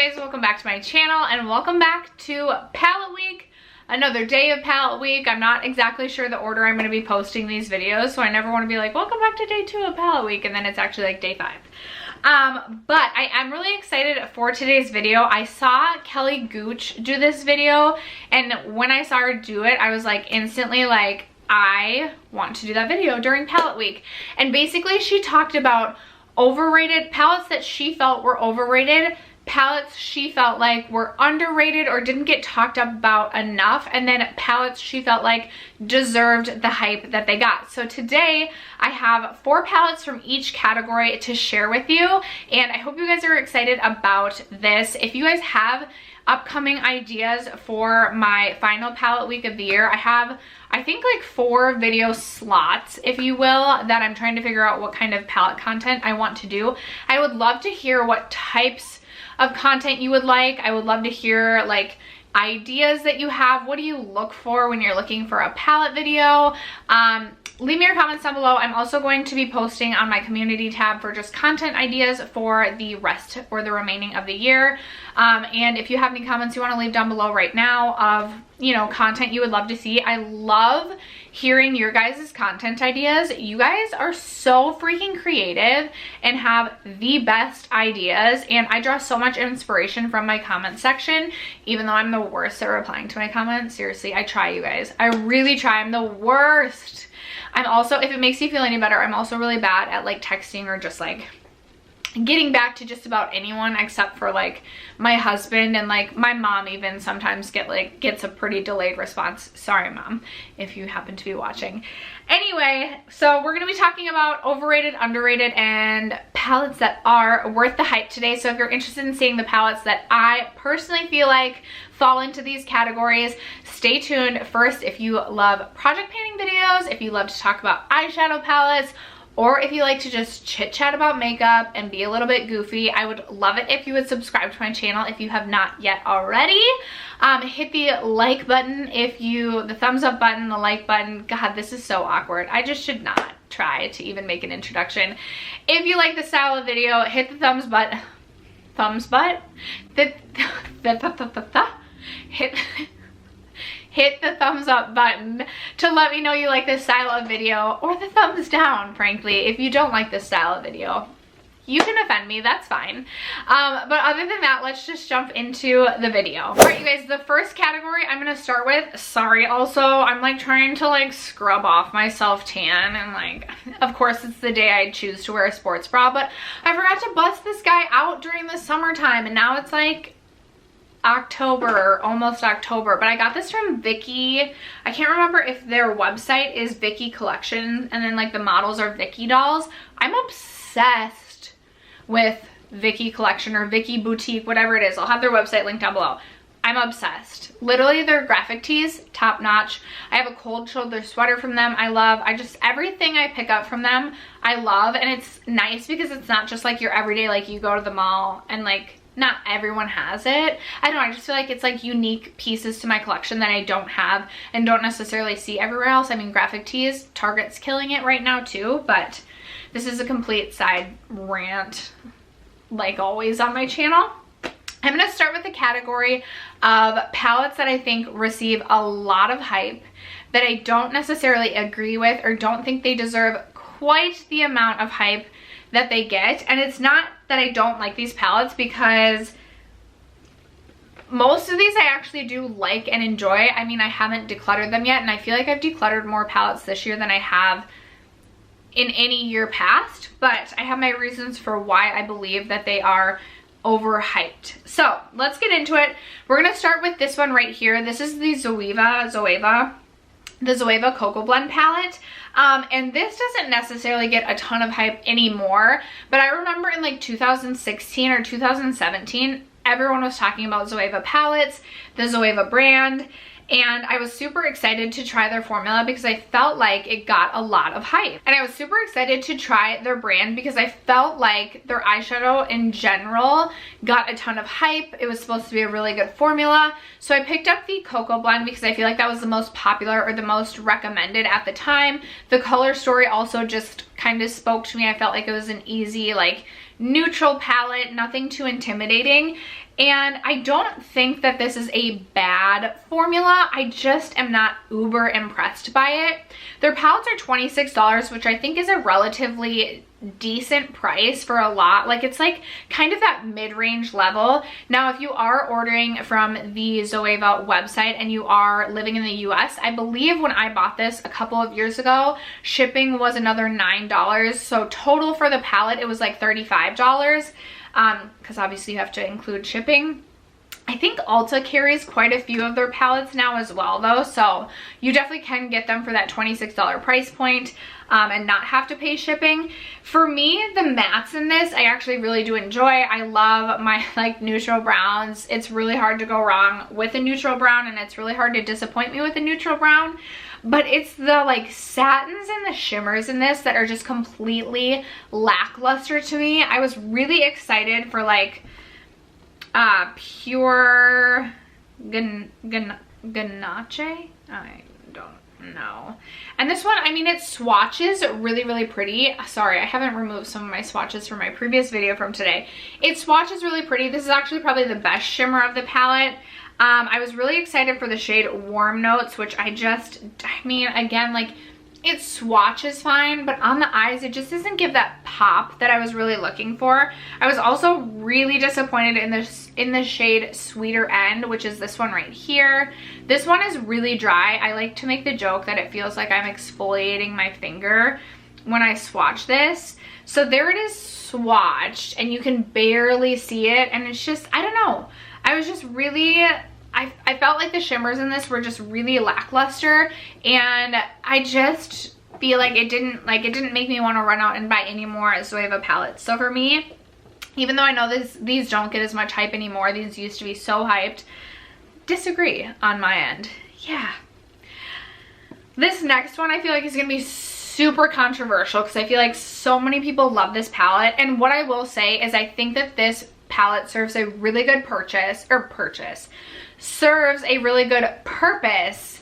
guys, welcome back to my channel and welcome back to Palette Week. Another day of Palette Week. I'm not exactly sure the order I'm going to be posting these videos, so I never want to be like, welcome back to day 2 of Palette Week, and then it's actually like day 5. But I am really excited for today's video. I saw Kelly Gooch do this video, and when I saw her do it, I was like instantly like, I want to do that video during Palette Week. And basically she talked about overrated palettes that she felt were overrated, palettes she felt like were underrated or didn't get talked about enough, and then palettes she felt like deserved the hype that they got. So today I have 4 palettes from each category to share with you, and I hope you guys are excited about this. If you guys have upcoming ideas for my final palette week of the year, I have, I think, like 4 video slots, if you will, that I'm trying to figure out what kind of palette content I want to do. I would love to hear what types of content you would like. I would love to hear like ideas that you have. What do you look for when you're looking for a palette video? Leave me your comments down below. I'm also going to be posting on my community tab for just content ideas for the rest or the remaining of the year. And if you have any comments you want to leave down below right now of, you know, content you would love to see. I love hearing your guys' content ideas. You guys are so freaking creative and have the best ideas, and I draw so much inspiration from my comment section, even though I'm the worst at replying to my comments. Seriously, I try, you guys. I really try. I'm the worst. I'm also, if it makes you feel any better, I'm also really bad at like texting or just like getting back to just about anyone except for like my husband, and like my mom even sometimes gets a pretty delayed response. Sorry, Mom, if you happen to be watching. Anyway, so we're going to be talking about overrated, underrated, and palettes that are worth the hype today. So if you're interested in seeing the palettes that I personally feel like fall into these categories, stay tuned. First, if you love project painting videos, if you love to talk about eyeshadow palettes, or if you like to just chit chat about makeup and be a little bit goofy, I would love it if you would subscribe to my channel if you have not yet already. Hit the like button the thumbs up button, the like button. God, this is so awkward. I just should not try to even make an introduction. If you like the style of video, hit the hit the thumbs up button to let me know you like this style of video, or the thumbs down, frankly, if you don't like this style of video. You can offend me, that's fine. But other than that, let's just jump into the video. All right, you guys, the first category I'm gonna start with, sorry, also, I'm like trying to like scrub off my self-tan, and like, of course, it's the day I choose to wear a sports bra, but I forgot to bust this guy out during the summertime, and now it's like October, almost October. But I got this from Vicky. I can't remember if their website is Vicky Collection and then like the models are Vicky dolls. I'm obsessed with Vicky Collection or Vicky Boutique, whatever it is. I'll have their website linked down below. I'm obsessed. Literally, their graphic tees, top notch. I have a cold shoulder sweater from them. I love, everything I pick up from them, I love. And it's nice because it's not just like your everyday, like you go to the mall and like, not everyone has it. I don't know, I just feel like it's like unique pieces to my collection that I don't have and don't necessarily see everywhere else. I mean, graphic tees, Target's killing it right now too, but this is a complete side rant, like always on my channel. I'm gonna start with the category of palettes that I think receive a lot of hype that I don't necessarily agree with or don't think they deserve quite the amount of hype that they get. And it's not that I don't like these palettes, because most of these I actually do like and enjoy. I mean, I haven't decluttered them yet, and I feel like I've decluttered more palettes this year than I have in any year past, but I have my reasons for why I believe that they are overhyped. So let's get into it. We're gonna start with this one right here. This is the Zoeva Cocoa Blend palette. And this doesn't necessarily get a ton of hype anymore, but I remember in like 2016 or 2017, everyone was talking about Zoeva palettes, the Zoeva brand, and I was super excited to try their formula because I felt like it got a lot of hype. And I was super excited to try their brand because I felt like their eyeshadow in general got a ton of hype. It was supposed to be a really good formula. So I picked up the Cocoa Blend because I feel like that was the most popular or the most recommended at the time. The color story also just kind of spoke to me. I felt like it was an easy, like, neutral palette, nothing too intimidating. And I don't think that this is a bad formula. I just am not uber impressed by it. Their palettes are $26, which I think is a relatively decent price for a lot. Like, it's like kind of that mid-range level. Now, if you are ordering from the Zoeva website and you are living in the US, I believe when I bought this a couple of years ago, shipping was another $9. So total for the palette, it was like $35. Because obviously you have to include shipping. I think Ulta carries quite a few of their palettes now as well though, so you definitely can get them for that $26 price point and not have to pay shipping. For me, the mattes in this I actually really do enjoy. I love my like neutral browns. It's really hard to go wrong with a neutral brown, and it's really hard to disappoint me with a neutral brown. But it's the like satins and the shimmers in this that are just completely lackluster to me. I was really excited for like pure ganache. I don't know. And this one, I mean, it swatches really pretty. Sorry, I haven't removed some of my swatches from my previous video from today. It swatches really pretty. This is actually probably the best shimmer of the palette. I was really excited for the shade Warm Notes, which I mean, again, like, it swatches fine, but on the eyes, it just doesn't give that pop that I was really looking for. I was also really disappointed in the shade Sweeter End, which is this one right here. This one is really dry. I like to make the joke that it feels like I'm exfoliating my finger when I swatch this. So there it is swatched, and you can barely see it, and it's just, I don't know. I was just really, I felt like the shimmers in this were just really lackluster, and I just feel like it didn't make me want to run out and buy any more Zoeva palettes. So for me, even though I know these don't get as much hype anymore, these used to be so hyped, disagree on my end. Yeah. This next one I feel like is going to be super controversial because I feel like so many people love this palette, and what I will say is I think that this palette serves a really good serves a really good purpose.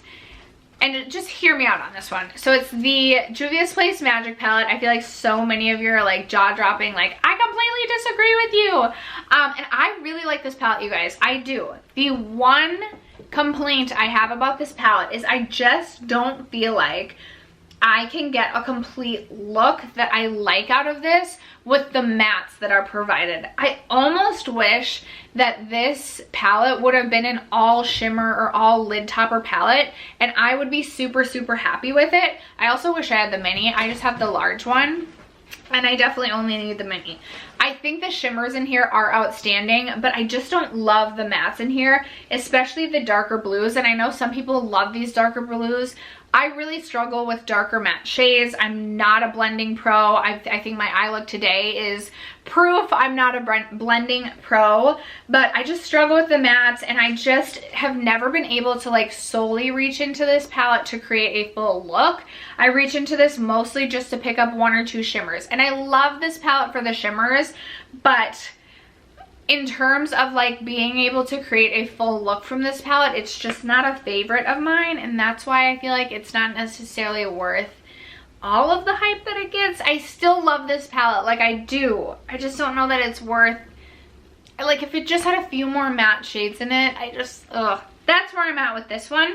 And just hear me out on this one. So it's the Juvia's Place Magic palette. I feel like so many of you are like jaw-dropping, like, I completely disagree with you. And I really like this palette, you guys. I do. The one complaint I have about this palette is I just don't feel like I can get a complete look that I like out of this with the mattes that are provided. I almost wish that this palette would have been an all shimmer or all lid topper palette, and I would be super happy with it. I also wish I had the mini. I just have the large one, and I definitely only need the mini. I think the shimmers in here are outstanding, but I just don't love the mattes in here, especially the darker blues. And I know some people love these darker blues. I really struggle with darker matte shades. I'm not a blending pro. I think my eye look today is proof I'm not a blending pro, but I just struggle with the mattes, and I just have never been able to like solely reach into this palette to create a full look. I reach into this mostly just to pick up one or two shimmers, and I love this palette for the shimmers, but in terms of like being able to create a full look from this palette, it's just not a favorite of mine, and that's why I feel like it's not necessarily worth all of the hype that it gets. I still love this palette, like I do. I just don't know that it's worth, like, if it just had a few more matte shades in it, that's where I'm at with this one.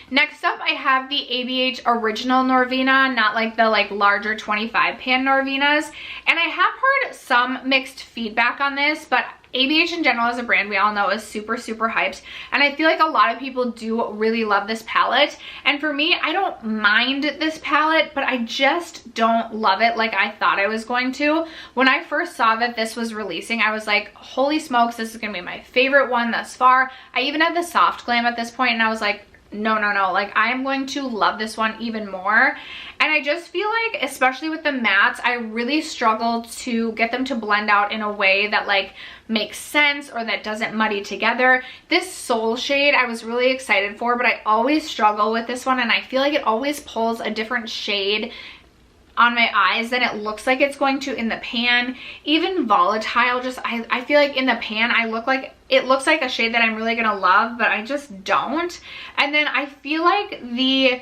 Next up, I have the ABH Original Norvina, not like the like larger 25 pan Norvinas. And I have heard some mixed feedback on this, but ABH in general as a brand, we all know, is super hyped. And I feel like a lot of people do really love this palette. And for me, I don't mind this palette, but I just don't love it like I thought I was going to. When I first saw that this was releasing, I was like, holy smokes, this is gonna be my favorite one thus far. I even had the Soft Glam at this point, and I was like, no, like I am going to love this one even more. And I just feel like, especially with the mattes, I really struggle to get them to blend out in a way that like makes sense or that doesn't muddy together. This Soul shade I was really excited for, but I always struggle with this one, and I feel like it always pulls a different shade on my eyes than it looks like it's going to in the pan. Even Volatile, just I feel like in the pan it looks like a shade that I'm really gonna love, but I just don't. And then I feel like the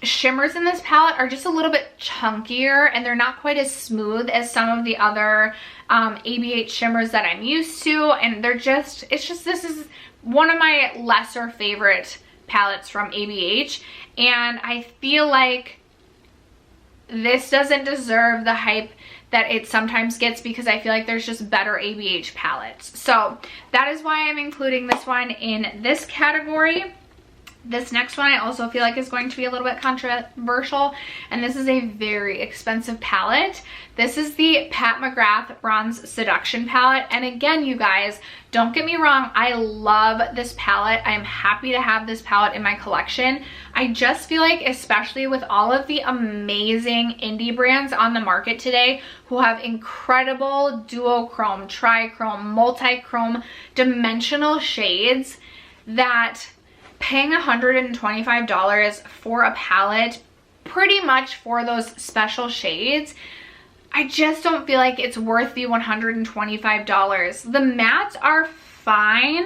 shimmers in this palette are just a little bit chunkier and they're not quite as smooth as some of the other ABH shimmers that I'm used to, and they're just, this is one of my lesser favorite palettes from ABH, and I feel like this doesn't deserve the hype that it sometimes gets because I feel like there's just better ABH palettes. So that is why I'm including this one in this category. This next one I also feel like is going to be a little bit controversial, and this is a very expensive palette. This is the Pat McGrath Bronze Seduction palette, and again, you guys, don't get me wrong, I love this palette. I'm happy to have this palette in my collection. I just feel like, especially with all of the amazing indie brands on the market today who have incredible duochrome, trichrome, multi-chrome, dimensional shades, that paying $125 for a palette pretty much for those special shades, I just don't feel like it's worth the $125. The mattes are fine,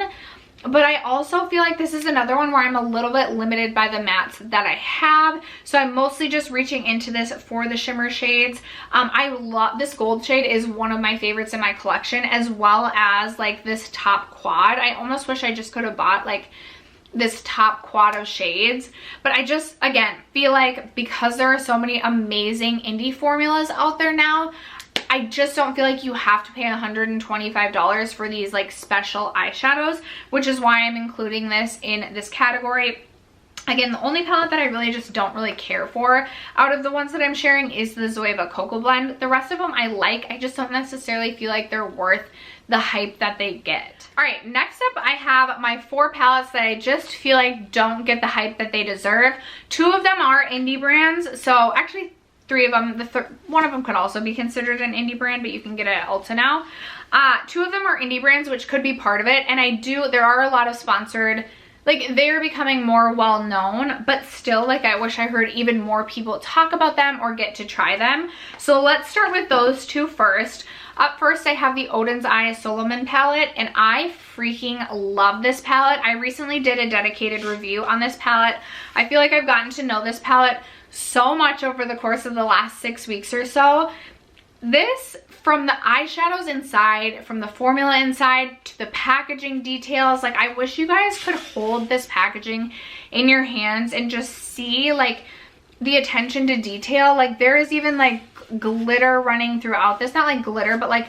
but I also feel like this is another one where I'm a little bit limited by the mattes that I have, so I'm mostly just reaching into this for the shimmer shades. I love this gold shade, is one of my favorites in my collection, as well as like this top quad. I almost wish I just could have bought like this top quad of shades, but I just, again, feel like because there are so many amazing indie formulas out there now, I just don't feel like you have to pay $125 for these like special eyeshadows, which is why I'm including this in this category. Again, the only palette that I really just don't really care for out of the ones that I'm sharing is the Zoeva Cocoa Blend. The rest of them I like, I just don't necessarily feel like they're worth the hype that they get. All right, next up I have my 4 palettes that I just feel like don't get the hype that they deserve. 2 of them are indie brands, so actually 3 of them. One of them could also be considered an indie brand, but you can get it at Ulta now. 2 of them are indie brands, which could be part of it, and there are a lot of sponsored, like they're becoming more well known, but still, like I wish I heard even more people talk about them or get to try them. So let's start with those 2 first. Up first, I have the Odins Eye Solomon palette, and I freaking love this palette. I recently did a dedicated review on this palette. I feel like I've gotten to know this palette so much over the course of the last 6 weeks or so. This, from the eyeshadows inside, from the formula inside, to the packaging details, like I wish you guys could hold this packaging in your hands and just see like the attention to detail. Like there is even like glitter running throughout this, not like glitter, but like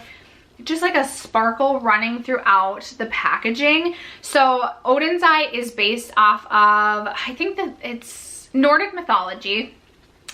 just like a sparkle running throughout the packaging. So Odins Eye is based off of, I think that it's Nordic mythology,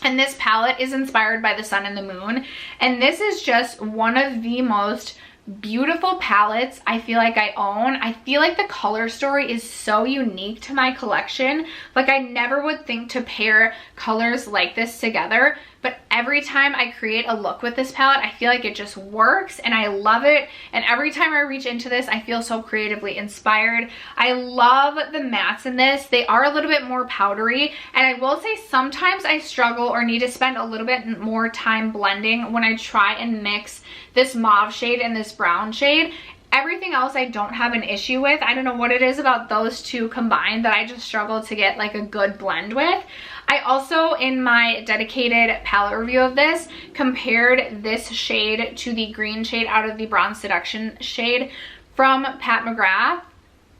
and this palette is inspired by the sun and the moon, and this is just one of the most beautiful palettes I feel like I own. I feel like the color story is so unique to my collection. Like I never would think to pair colors like this together, but every time I create a look with this palette, I feel like it just works and I love it. And every time I reach into this, I feel so creatively inspired. I love the mattes in this. They are a little bit more powdery, and I will say sometimes I struggle or need to spend a little bit more time blending when I try and mix this mauve shade and this brown shade. Everything else I don't have an issue with. I don't know what it is about those 2 combined that I just struggle to get like a good blend with. I also, in my dedicated palette review of this, compared this shade to the green shade out of the Bronze Seduction shade from Pat McGrath,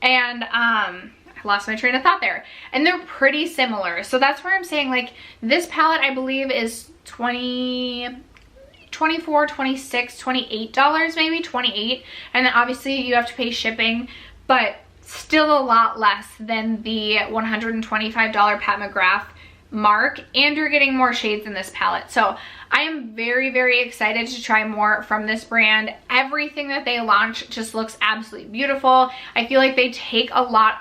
and I lost my train of thought there. And they're pretty similar. So that's where I'm saying like this palette I believe is $24, $26, $28 maybe, $28. And then obviously you have to pay shipping, but still a lot less than the $125 Pat McGrath mark, and you're getting more shades in this palette. So I am very, very excited to try more from this brand. Everything that they launch just looks absolutely beautiful. I feel like they put a lot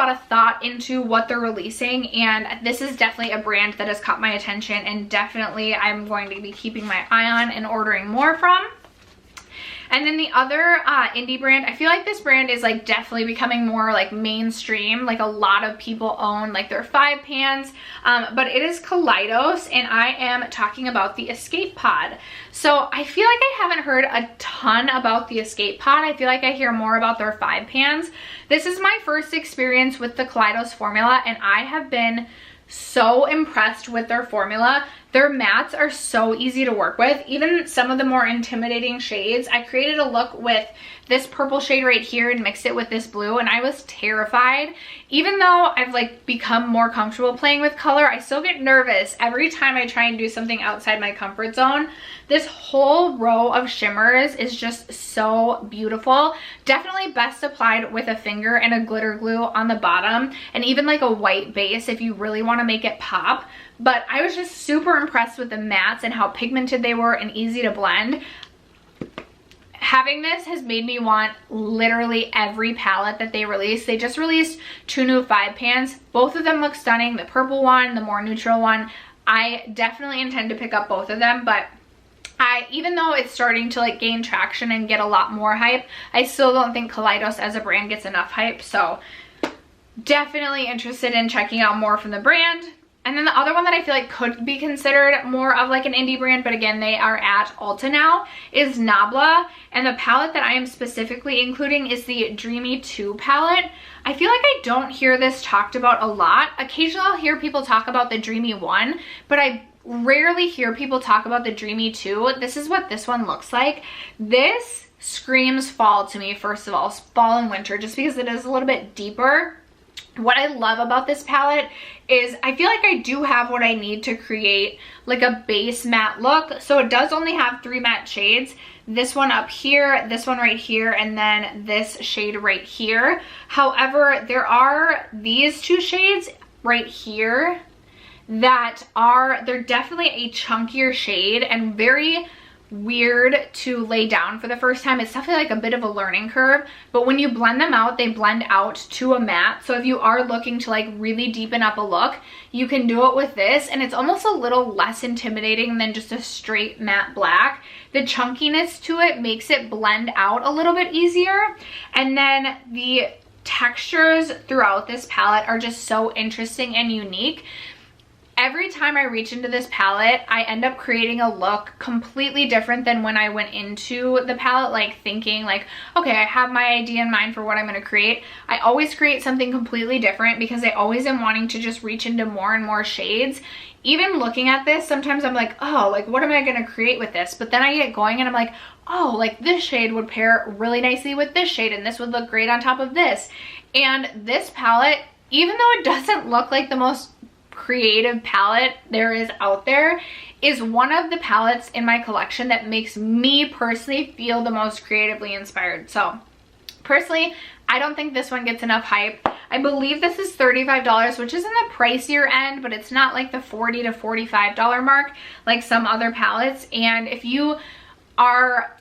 of thought into what they're releasing, and this is definitely a brand that has caught my attention, and definitely I'm going to be keeping my eye on and ordering more from. And then the other indie brand, I feel like this brand is like definitely becoming more like mainstream. Like a lot of people own like their 5 pans, but it is Kaleidos, and I am talking about the Escape Pod. So I feel like I haven't heard a ton about the Escape Pod. I feel like I hear more about their 5 pans. This is my first experience with the Kaleidos formula, and I have been so impressed with their formula. Their mattes are so easy to work with. Even some of the more intimidating shades, I created a look with this purple shade right here and mixed it with this blue, and I was terrified. Even though I've like become more comfortable playing with color, I still get nervous every time I try and do something outside my comfort zone. This whole row of shimmers is just so beautiful. Definitely best applied with a finger and a glitter glue on the bottom, and even like a white base if you really want to make it pop. But I was just super impressed with the mattes and how pigmented they were and easy to blend. Having this has made me want literally every palette that they released. They just released 2 new 5 pans. Both of them look stunning. The purple one, the more neutral one. I definitely intend to pick up both of them, but even though it's starting to like gain traction and get a lot more hype, I still don't think Kaleidos as a brand gets enough hype. So definitely interested in checking out more from the brand. And then the other one that I feel like could be considered more of like an indie brand, but again, they are at Ulta now, is Nabla. And the palette that I am specifically including is the Dreamy 2 palette. I feel like I don't hear this talked about a lot. Occasionally I'll hear people talk about the Dreamy 1, but I rarely hear people talk about the Dreamy 2. This is what this one looks like. This screams fall to me, first of all, fall and winter, just because it is a little bit deeper. What I love about this palette is I feel like I do have what I need to create like a base matte look. So it does only have 3 matte shades. This one up here, this one right here, and then this shade right here. However, there are these 2 shades right here that they're definitely a chunkier shade and very weird to lay down for the first time. It's definitely like a bit of a learning curve, but when you blend them out, they blend out to a matte. So if you are looking to like really deepen up a look, you can do it with this, and it's almost a little less intimidating than just a straight matte black. The chunkiness to it makes it blend out a little bit easier, and then the textures throughout this palette are just so interesting and unique. Every time I reach into this palette, I end up creating a look completely different than when I went into the palette, like thinking like, okay, I have my idea in mind for what I'm going to create. I always create something completely different because I always am wanting to just reach into more and more shades. Even looking at this, sometimes I'm like, oh, like what am I going to create with this? But then I get going and I'm like, oh, like this shade would pair really nicely with this shade, and this would look great on top of this. And this palette, even though it doesn't look like the most creative palette there is out there, is one of the palettes in my collection that makes me personally feel the most creatively inspired. So personally, I don't think this one gets enough hype. I believe this is $35, which is in the pricier end, but it's not like the $40 to $45 mark like some other palettes. And if you are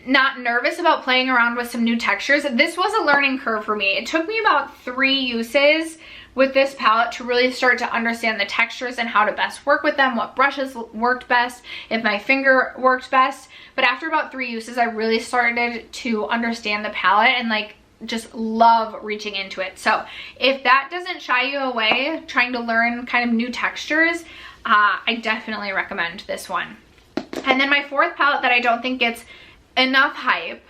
not nervous about playing around with some new textures, this was a learning curve for me. It took me about 3 uses with this palette to really start to understand the textures and how to best work with them, what brushes worked best, if my finger worked best. But after about 3 uses, I really started to understand the palette and like just love reaching into it. So if that doesn't shy you away trying to learn kind of new textures, I definitely recommend this one. And then my 4th palette that I don't think gets enough hype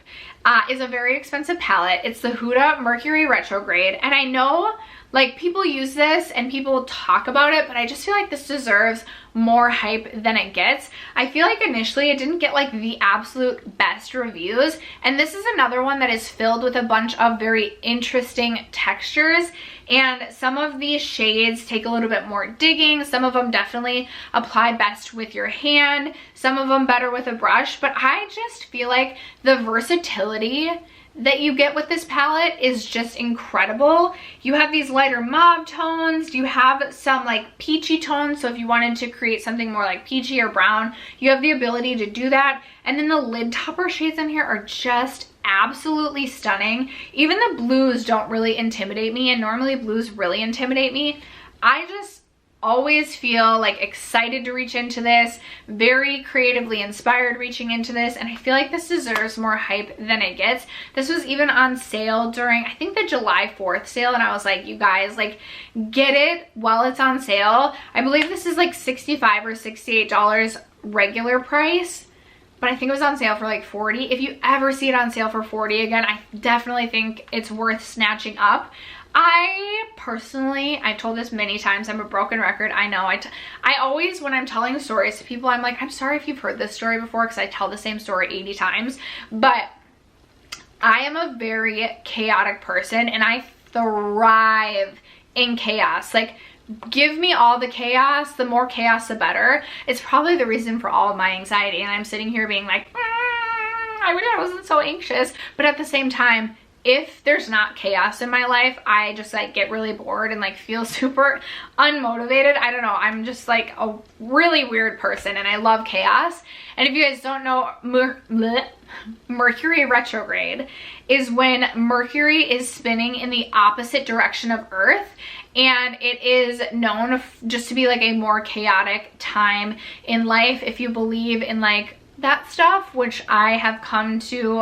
is a very expensive palette. It's the Huda Mercury Retrograde, and I know like people use this and people talk about it, but I just feel like this deserves more hype than it gets. I feel like initially it didn't get like the absolute best reviews, and this is another one that is filled with a bunch of very interesting textures, and some of these shades take a little bit more digging. Some of them definitely apply best with your hand, some of them better with a brush, but I just feel like the versatility that you get with this palette is just incredible. You have these lighter mauve tones, you have some like peachy tones, so if you wanted to create something more like peachy or brown, you have the ability to do that. And then the lid topper shades in here are just absolutely stunning. Even the blues don't really intimidate me, and normally blues really intimidate me. I just always feel like excited to reach into this, very creatively inspired reaching into this, and I feel like this deserves more hype than it gets. This was even on sale during, I think, the July 4th sale, and I was like, you guys, like, get it while it's on sale. I believe this is like $65 or $68 regular price, but I think it was on sale for like $40. If you ever see it on sale for $40 again, I definitely think it's worth snatching up. I personally, I've told this many times, I'm a broken record, I know. I always, when I'm telling stories to people, I'm like, I'm sorry if you've heard this story before, because I tell the same story 80 times, but I am a very chaotic person, and I thrive in chaos. Like, give me all the chaos, the more chaos the better. It's probably the reason for all of my anxiety, and I'm sitting here being like, I wish I wasn't so anxious, but at the same time, if there's not chaos in my life, I just like get really bored and like feel super unmotivated. I don't know, I'm just like a really weird person, and I love chaos. And if you guys don't know, Mercury retrograde is when Mercury is spinning in the opposite direction of Earth, and it is known just to be like a more chaotic time in life. If you believe in like that stuff, which I have come to,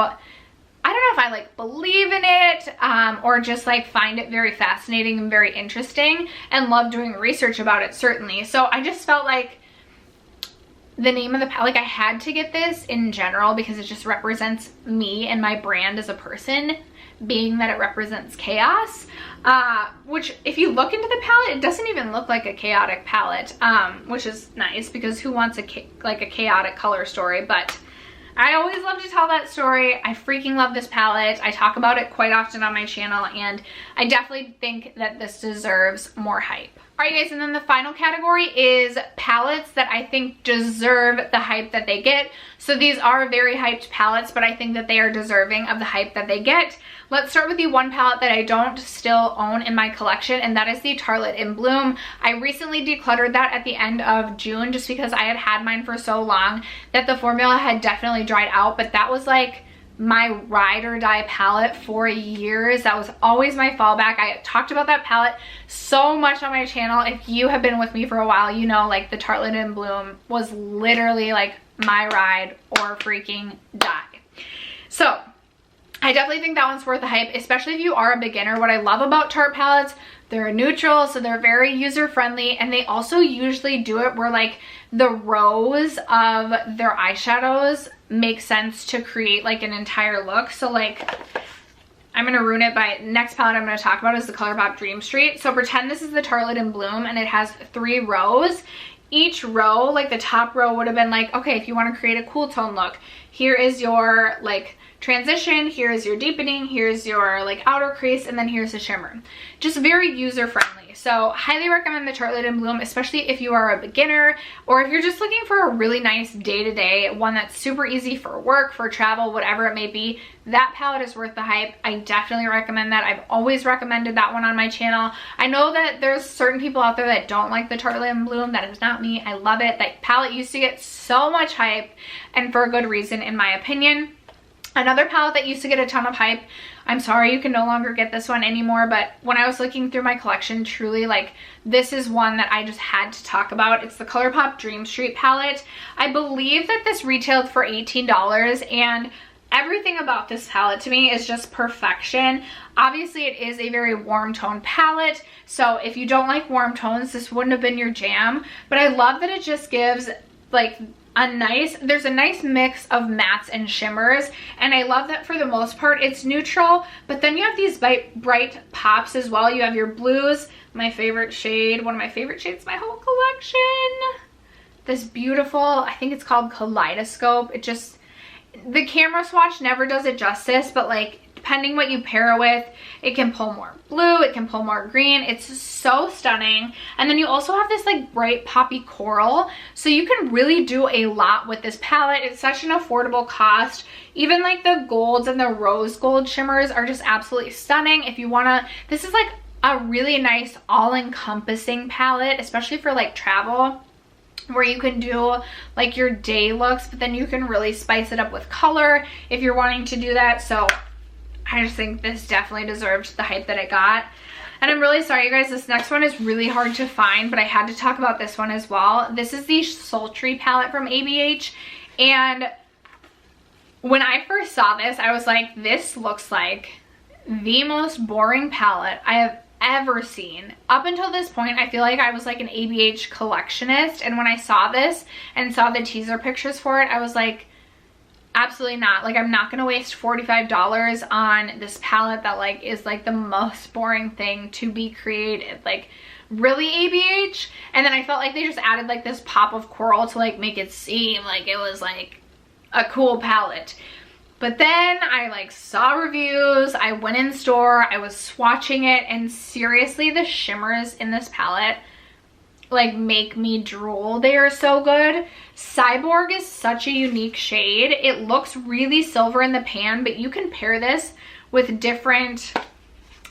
I don't know if I like believe in it or just like find it very fascinating and very interesting and love doing research about it, certainly. So I just felt like the name of the palette, like I had to get this in general because it just represents me and my brand as a person, being that it represents chaos. Which if you look into the palette, it doesn't even look like a chaotic palette, which is nice because who wants a chaotic color story? But I always love to tell that story. I freaking love this palette. I talk about it quite often on my channel, and I definitely think that this deserves more hype. All right, guys, and then the final category is palettes that I think deserve the hype that they get. So these are very hyped palettes, but I think that they are deserving of the hype that they get. Let's start with the one palette that I don't still own in my collection, and that is the Tartelette in Bloom. I recently decluttered that at the end of June just because I had had mine for so long that the formula had definitely dried out, but that was like my ride or die palette for years. That was always my fallback. I talked about that palette so much on my channel. If you have been with me for a while, you know like the Tartelette in Bloom was literally like my ride or freaking die. So I definitely think that one's worth the hype, especially if you are a beginner. What I love about Tarte palettes, they're neutral, so they're very user-friendly, and they also usually do it where like the rows of their eyeshadows make sense to create like an entire look. So like, I'm gonna ruin it by, next palette I'm gonna talk about is the Colourpop Dream Street. So pretend this is the Tartelette in Bloom, and it has 3 rows. Each row, like the top row would have been like, okay, if you want to create a cool tone look, here is your like transition, here's your deepening, here's your like outer crease, and then here's the shimmer. Just very user friendly. So highly recommend the Tartelette in Bloom, especially if you are a beginner or if you're just looking for a really nice day-to-day one that's super easy for work, for travel, whatever it may be. That palette is worth the hype. I definitely recommend that. I've always recommended that one on my channel. I know that there's certain people out there that don't like the Tartelette in Bloom. That is not me. I love it. That palette used to get so much hype, and for a good reason in my opinion. Another palette that used to get a ton of hype, I'm sorry you can no longer get this one anymore, but when I was looking through my collection, truly like this is one that I just had to talk about. It's the Colourpop Dream Street palette. I believe that this retailed for $18, and everything about this palette to me is just perfection. Obviously it is a very warm tone palette, so if you don't like warm tones, this wouldn't have been your jam, but I love that it just gives like there's a nice mix of mattes and shimmers, and I love that for the most part it's neutral, but then you have these bright pops as well. You have your blues, my favorite shade, one of my favorite shades in my whole collection, this beautiful, I think it's called Kaleidoscope. It just, the camera swatch never does it justice, but like depending what you pair it with, it can pull more blue, it can pull more green. It's so stunning. And then you also have this like bright poppy coral, so you can really do a lot with this palette. It's such an affordable cost. Even like the golds and the rose gold shimmers are just absolutely stunning. If you wanna, this is like a really nice all-encompassing palette, especially for like travel, where you can do like your day looks, but then you can really spice it up with color if you're wanting to do that. So I just think this definitely deserved the hype that it got. And I'm really sorry, you guys, this next one is really hard to find, but I had to talk about this one as well. This is the Sultry palette from ABH, and when I first saw this, I was like, this looks like the most boring palette I have ever seen. Up until this point, I feel like I was like an ABH collectionist, and when I saw this and saw the teaser pictures for it, I was like, absolutely not. Like, I'm not gonna waste $45 on this palette that like is like the most boring thing to be created. Like, really, ABH? And then I felt like they just added like this pop of coral to like make it seem like it was like a cool palette. But then I like saw reviews, I went in store, I was swatching it, and seriously, the shimmers in this palette like make me drool. They are so good. Cyborg is such a unique shade. It looks really silver in the pan, but you can pair this with different,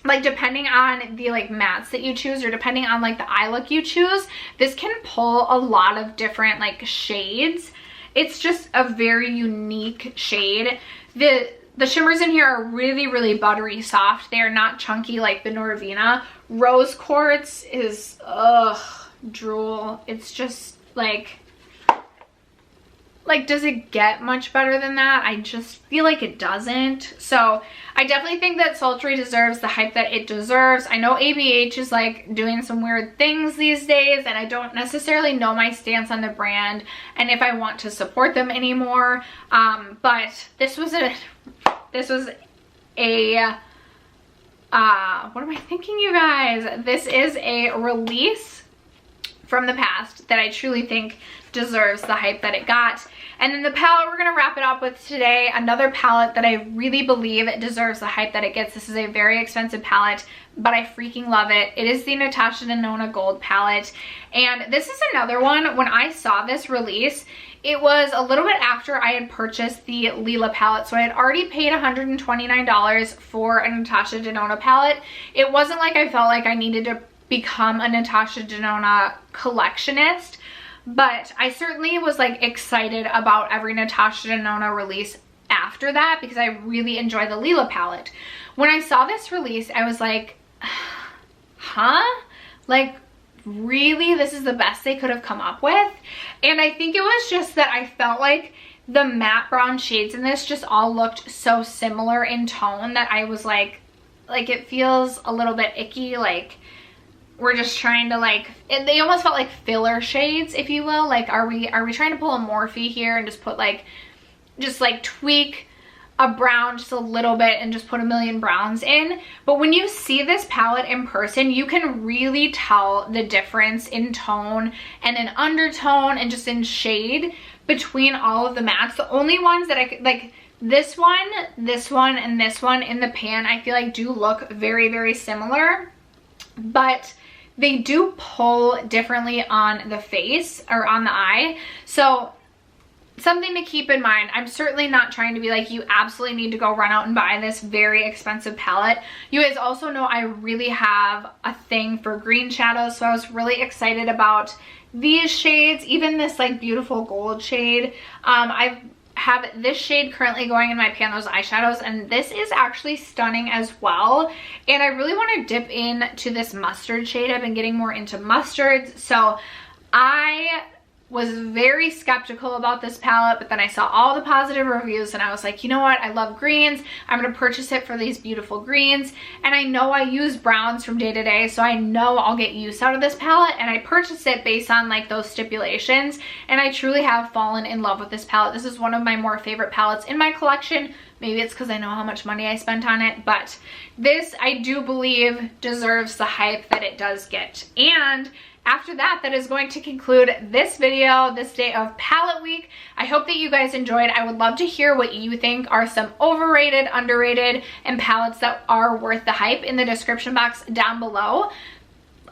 like, depending on the like mattes that you choose, or depending on like the eye look you choose, this can pull a lot of different like shades. It's just a very unique shade. The shimmers in here are really, really buttery soft. They are not chunky like the Norvina. Rose Quartz is, ugh, drool. It's just like, does it get much better than that? I just feel like it doesn't. So I definitely think that Sultry deserves the hype that it deserves. I know ABH is like doing some weird things these days, and I don't necessarily know my stance on the brand and if I want to support them anymore. But this was a what am I thinking, you guys? This is a release from the past that I truly think deserves the hype that it got. And then the palette we're gonna wrap it up with today, another palette that I really believe it deserves the hype that it gets. This is a very expensive palette, but I freaking love it. It is the Natasha Denona Gold palette. And this is another one, when I saw this release, it was a little bit after I had purchased the Lila palette. So I had already paid $129 for a Natasha Denona palette. It wasn't like I felt like I needed to become a Natasha Denona collectionist, but I certainly was like excited about every Natasha Denona release after that because I really enjoy the Lila palette. When I saw this release, I was like, huh? Like, really? This is the best they could have come up with? And I think it was just that I felt like the matte brown shades in this just all looked so similar in tone that I was like it feels a little bit icky. Like, we're just trying to like, they almost felt like filler shades, if you will. Like, are we trying to pull a Morphe here and just put like, just like tweak a brown just a little bit and just put a million browns in? But when you see this palette in person, you can really tell the difference in tone and in undertone and just in shade between all of the mattes. The only ones that I could, like, this one, and this one in the pan, I feel like do look very, very similar, but they do pull differently on the face or on the eye. So something to keep in mind. I'm certainly not trying to be like, you absolutely need to go run out and buy this very expensive palette. You guys also know I really have a thing for green shadows, so I was really excited about these shades, even this like beautiful gold shade. I have this shade currently going in my Kaleidos eyeshadows, and this is actually stunning as well. And I really want to dip into this mustard shade. I've been getting more into mustards, so I was very skeptical about this palette, but then I saw all the positive reviews and I was like, you know what, I love greens. I'm gonna purchase it for these beautiful greens, and I know I use browns from day to day, so I know I'll get use out of this palette, and I purchased it based on like those stipulations, and I truly have fallen in love with this palette. This is one of my more favorite palettes in my collection. Maybe it's because I know how much money I spent on it, but this I do believe deserves the hype that it does get. And after that, that is going to conclude this video, this day of palette week. I hope that you guys enjoyed. I would love to hear what you think are some overrated, underrated, and palettes that are worth the hype in the description box down below.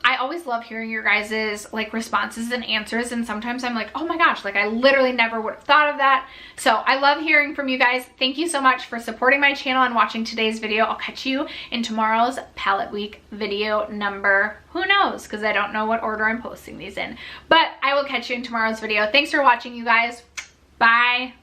I always love hearing your guys's like responses and answers, and sometimes I'm like, oh my gosh, like I literally never would have thought of that. So I love hearing from you guys. Thank you so much for supporting my channel and watching today's video. I'll catch you in tomorrow's palette week video number, who knows, because I don't know what order I'm posting these in, but I will catch you in tomorrow's video. Thanks for watching, you guys. Bye.